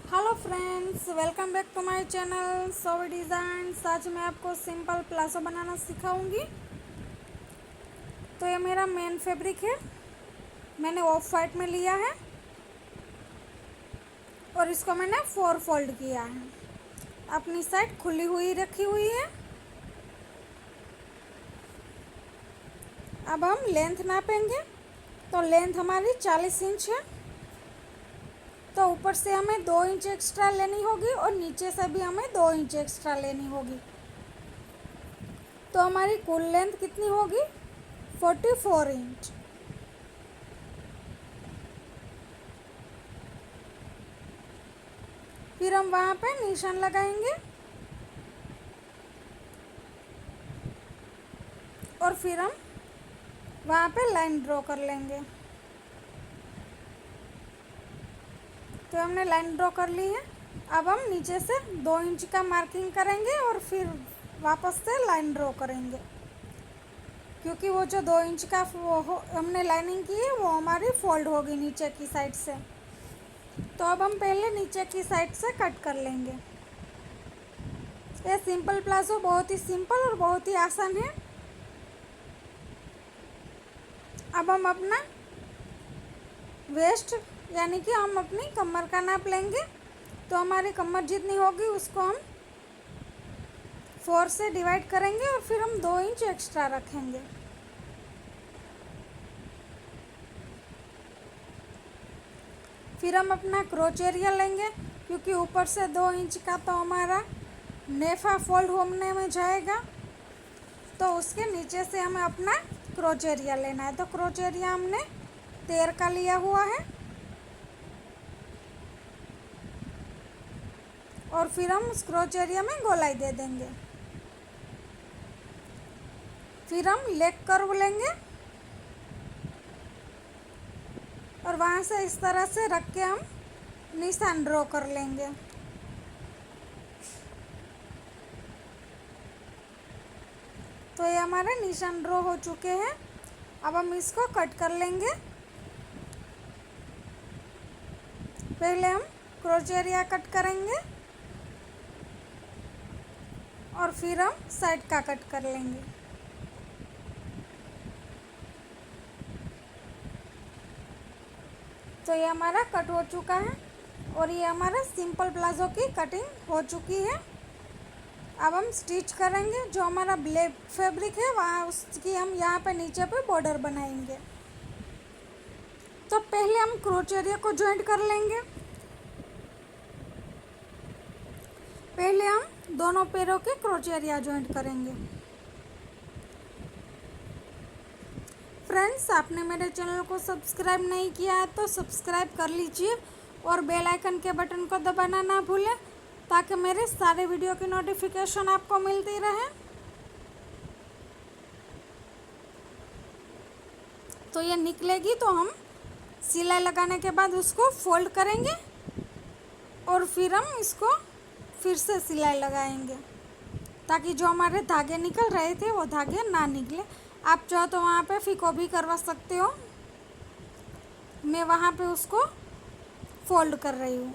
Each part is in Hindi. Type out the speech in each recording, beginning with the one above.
Hello friends, welcome back to my channel Sovi designs. आज मैं आपको सिंपल प्लाजो बनाना सिखाऊंगी। तो ये मेरा मेन फैब्रिक है, मैंने ऑफ वाइट में लिया है और इसको मैंने 4 फोल्ड किया है। अपनी साइड खुली हुई रखी हुई है। अब हम लेंथ नापेंगे। तो लेंथ हमारी 40 इंच है। तो ऊपर से हमें 2 इंच एक्स्ट्रा लेनी होगी और नीचे से भी हमें 2 इंच एक्स्ट्रा लेनी होगी। तो हमारी कुल लेंथ कितनी होगी? 44 इंच। फिर हम वहाँ पे निशान लगाएंगे और फिर हम वहाँ पे लाइन ड्रॉ कर लेंगे। तो हमने लाइन ड्रॉ कर ली है। अब हम नीचे से 2 इंच का मार्किंग करेंगे और फिर वापस से लाइन ड्रॉ करेंगे, क्योंकि वो जो 2 इंच का हमने लाइनिंग की है वो हमारी फोल्ड होगी नीचे की साइड से। तो अब हम पहले नीचे की साइड से कट कर लेंगे। ये सिंपल प्लाजो बहुत ही सिंपल और बहुत ही आसान है। अब हम अपना वेस्ट यानी कि हम अपनी कमर का नाप लेंगे। तो हमारी कमर जितनी होगी उसको हम 4 से डिवाइड करेंगे और फिर हम 2 इंच एक्स्ट्रा रखेंगे। फिर हम अपना क्रोच एरिया लेंगे, क्योंकि ऊपर से 2 इंच का तो हमारा नेफा फोल्ड होने में जाएगा। तो उसके नीचे से हमें अपना क्रोच एरिया लेना है। तो क्रोच एरिया हमने 13 का लिया हुआ है और फिर हम उस क्रोच एरिया में गोलाई दे देंगे। फिर हम लेग कर्व लेंगे और वहाँ से इस तरह से रख के हम निशान ड्रॉ कर लेंगे। तो ये हमारे निशान ड्रॉ हो चुके हैं। अब हम इसको कट कर लेंगे। पहले हम क्रोच एरिया कट करेंगे और फिर हम साइड का कट कर लेंगे। तो ये हमारा कट हो चुका है और ये हमारा सिंपल प्लाजो की कटिंग हो चुकी है। अब हम स्टिच करेंगे। जो हमारा ब्लैक फैब्रिक है वहाँ उसकी हम यहाँ पे नीचे पे बॉर्डर बनाएंगे। तो पहले हम क्रोच एरिया को जॉइंट कर लेंगे। पहले हम दोनों पैरों के क्रोच एरिया जॉइंट करेंगे। फ्रेंड्स, आपने मेरे चैनल को सब्सक्राइब नहीं किया है तो सब्सक्राइब कर लीजिए और बेल आइकन के बटन को दबाना ना भूलें, ताकि मेरे सारे वीडियो की नोटिफिकेशन आपको मिलती रहे। तो ये निकलेगी तो हम सिलाई लगाने के बाद उसको फोल्ड करेंगे और फिर हम इसको फिर से सिलाई लगाएंगे, ताकि जो हमारे धागे निकल रहे थे वो धागे ना निकले। आप चाहो तो वहाँ पे फिको भी करवा सकते हो। मैं वहाँ पे उसको फोल्ड कर रही हूँ।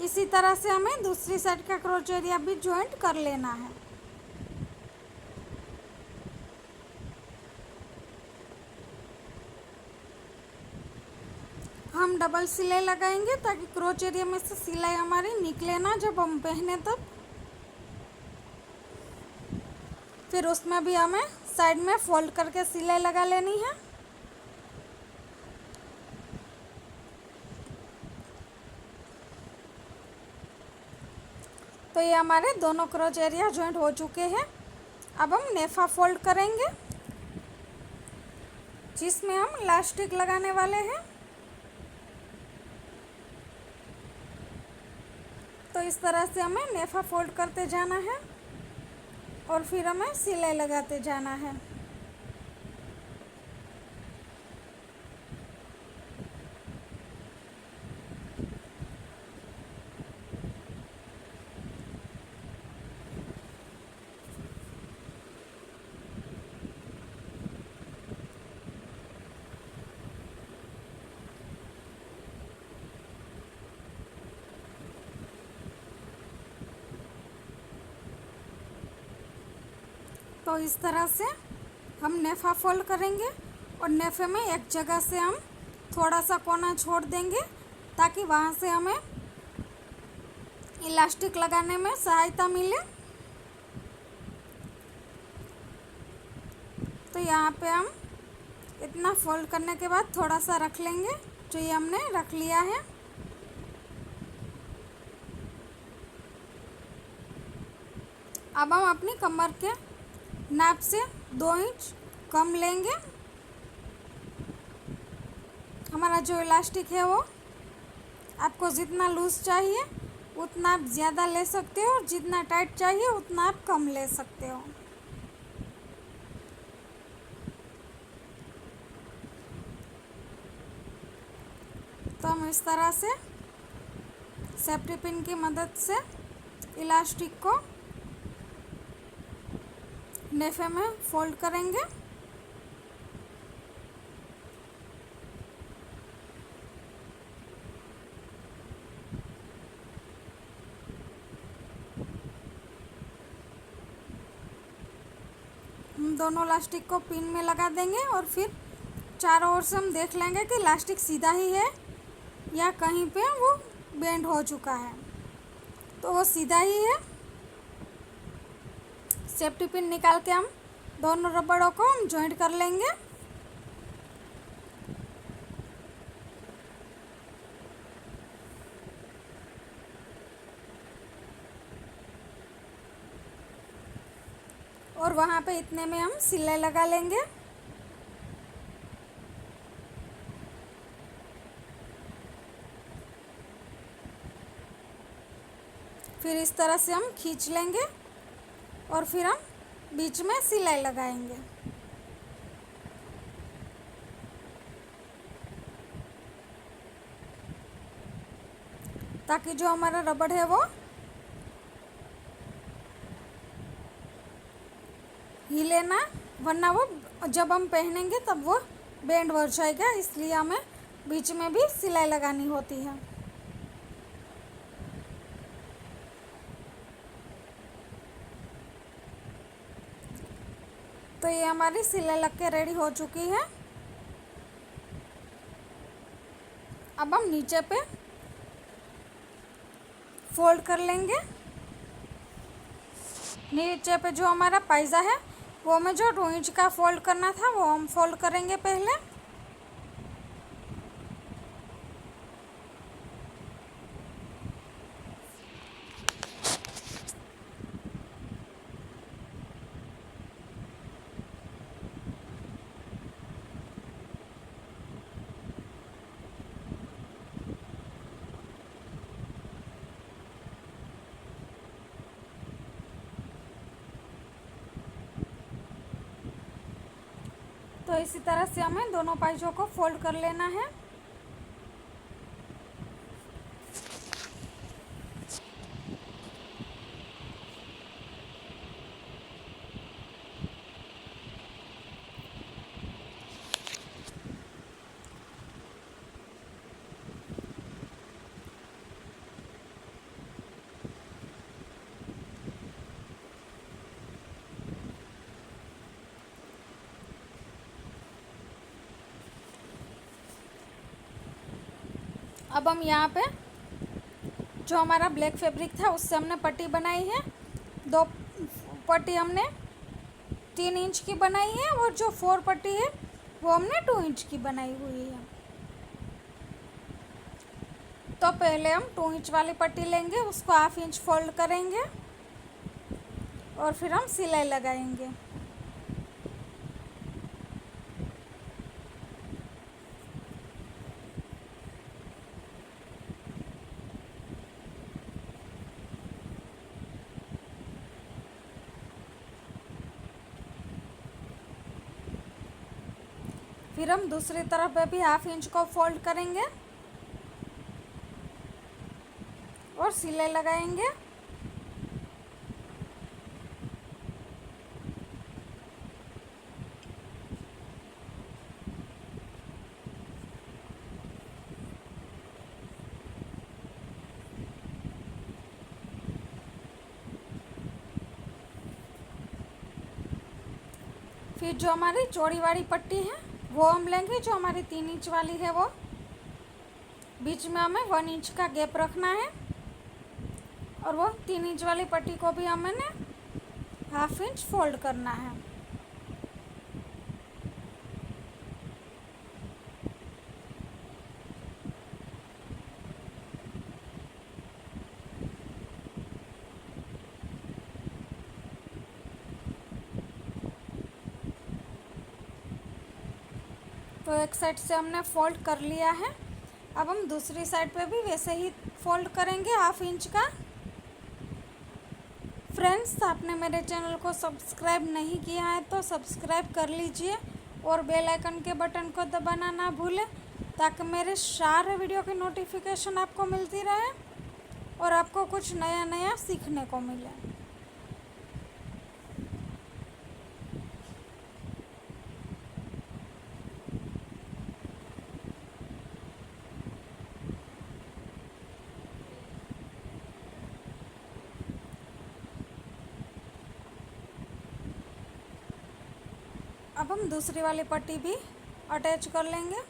इसी तरह से हमें दूसरी साइड का क्रोच एरिया भी जॉइंट कर लेना है। हम डबल सिलाई लगाएंगे ताकि क्रोच एरिया में से सिलाई हमारी निकले ना जब हम पहने तब। फिर उसमें भी हमें साइड में फोल्ड करके सिलाई लगा लेनी है। तो ये हमारे दोनों क्रोच एरिया जॉइंट हो चुके हैं। अब हम नेफा फोल्ड करेंगे, जिसमें हम इलास्टिक लगाने वाले हैं। तो इस तरह से हमें नेफा फोल्ड करते जाना है और फिर हमें सिलाई लगाते जाना है। तो इस तरह से हम नेफा फोल्ड करेंगे और नेफे में एक जगह से हम थोड़ा सा कोना छोड़ देंगे ताकि वहाँ से हमें इलास्टिक लगाने में सहायता मिले। तो यहाँ पे हम इतना फोल्ड करने के बाद थोड़ा सा रख लेंगे, जो ये हमने रख लिया है। अब हम अपनी कमर के नाप से 2 इंच कम लेंगे। हमारा जो इलास्टिक है वो आपको जितना लूज़ चाहिए उतना आप ज़्यादा ले सकते हो और जितना टाइट चाहिए उतना आप कम ले सकते हो। तो हम इस तरह से सेफ्टी पिन की मदद से इलास्टिक को नेफे में फोल्ड करेंगे। हम दोनों इलास्टिक को पिन में लगा देंगे और फिर चारों ओर से हम देख लेंगे कि इलास्टिक सीधा ही है या कहीं पे वो बेंड हो चुका है। तो वो सीधा ही है। सेफ्टी पिन निकाल के हम दोनों रबड़ों को हम जॉइंट कर लेंगे। और वहाँ पे इतने में हम सिलाई लगा लेंगे। फिर इस तरह से हम खींच लेंगे और फिर हम बीच में सिलाई लगाएंगे। ताकि जो हमारा रबड़ है वो हिले ना, वरना वो जब हम पहनेंगे तब वो बेंड हो जाएगा। इसलिए हमें बीच में भी सिलाई लगानी होती है। तो ये हमारी सिलाई लग के रेडी हो चुकी है। अब हम नीचे पे फोल्ड कर लेंगे। नीचे पे जो हमारा पायजा है वो हमें जो 2 इंच का फोल्ड करना था वो हम फोल्ड करेंगे पहले। तो इसी तरह से हमें दोनों पाइजों को फोल्ड कर लेना है। अब हम यहाँ पे जो हमारा ब्लैक फैब्रिक था उससे हमने पट्टी बनाई है। 2 पट्टी हमने 3 इंच की बनाई है और जो 4 पट्टी है वो हमने 2 इंच की बनाई हुई है। तो पहले हम 2 इंच वाली पट्टी लेंगे, उसको 1/2 इंच फोल्ड करेंगे और फिर हम सिलाई लगाएंगे। फिर हम दूसरी तरफ पे भी 1/2 इंच को फोल्ड करेंगे और सिलाई लगाएंगे। फिर जो हमारी चौड़ी वाली पट्टी है वो हम लेंगे, जो हमारी 3 इंच वाली है वो। बीच में हमें 1 इंच का गैप रखना है और वो 3 इंच वाली पट्टी को भी हमें 1/2 इंच फोल्ड करना है। तो एक साइड से हमने फोल्ड कर लिया है। अब हम दूसरी साइड पे भी वैसे ही फोल्ड करेंगे 1/2 इंच का। फ्रेंड्स, आपने मेरे चैनल को सब्सक्राइब नहीं किया है तो सब्सक्राइब कर लीजिए और बेल आइकन के बटन को दबाना ना भूलें, ताकि मेरे सारे वीडियो की नोटिफिकेशन आपको मिलती रहे और आपको कुछ नया नया सीखने को मिले। अब हम दूसरी वाली पट्टी भी अटैच कर लेंगे।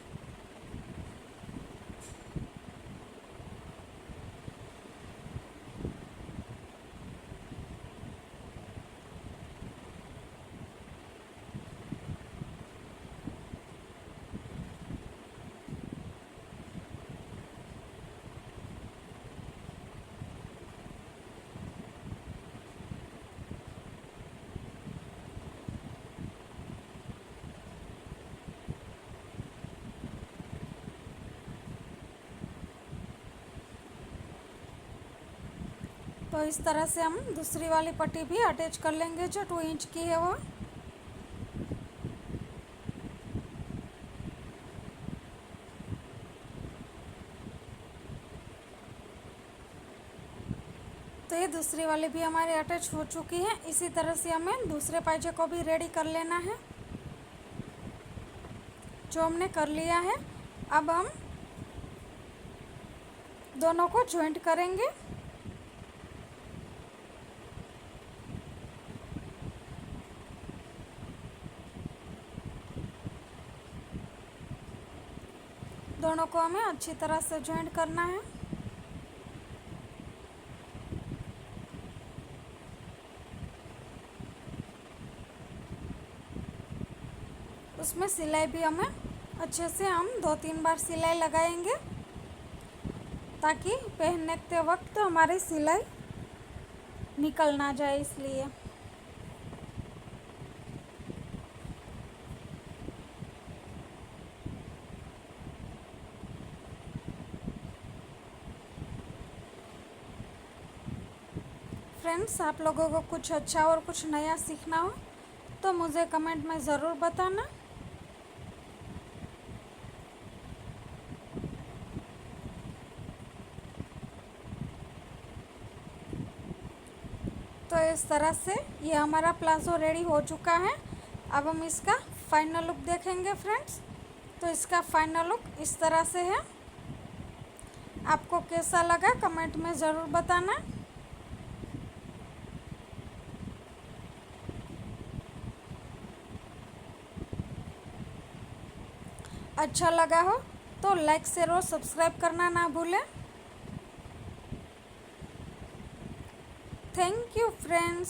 तो इस तरह से हम दूसरी वाली पट्टी भी अटैच कर लेंगे, जो 2 इंच की है वो। तो ये दूसरी वाली भी हमारी अटैच हो चुकी है। इसी तरह से हमें दूसरे पाइजे को भी रेडी कर लेना है, जो हमने कर लिया है। अब हम दोनों को जॉइंट करेंगे। दोनों को हमें अच्छी तरह से जॉइंट करना है। उसमें सिलाई भी हमें अच्छे से हम 2-3 बार सिलाई लगाएंगे, ताकि पहनने के वक्त हमारी सिलाई निकल ना जाए, इसलिए। फ्रेंड्स, आप लोगों को कुछ अच्छा और कुछ नया सीखना हो तो मुझे कमेंट में ज़रूर बताना। तो इस तरह से ये हमारा प्लाजो रेडी हो चुका है। अब हम इसका फाइनल लुक देखेंगे फ्रेंड्स। तो इसका फाइनल लुक इस तरह से है। आपको कैसा लगा कमेंट में ज़रूर बताना। अच्छा लगा हो तो लाइक शेयर और सब्सक्राइब करना ना भूलें। Thank you friends.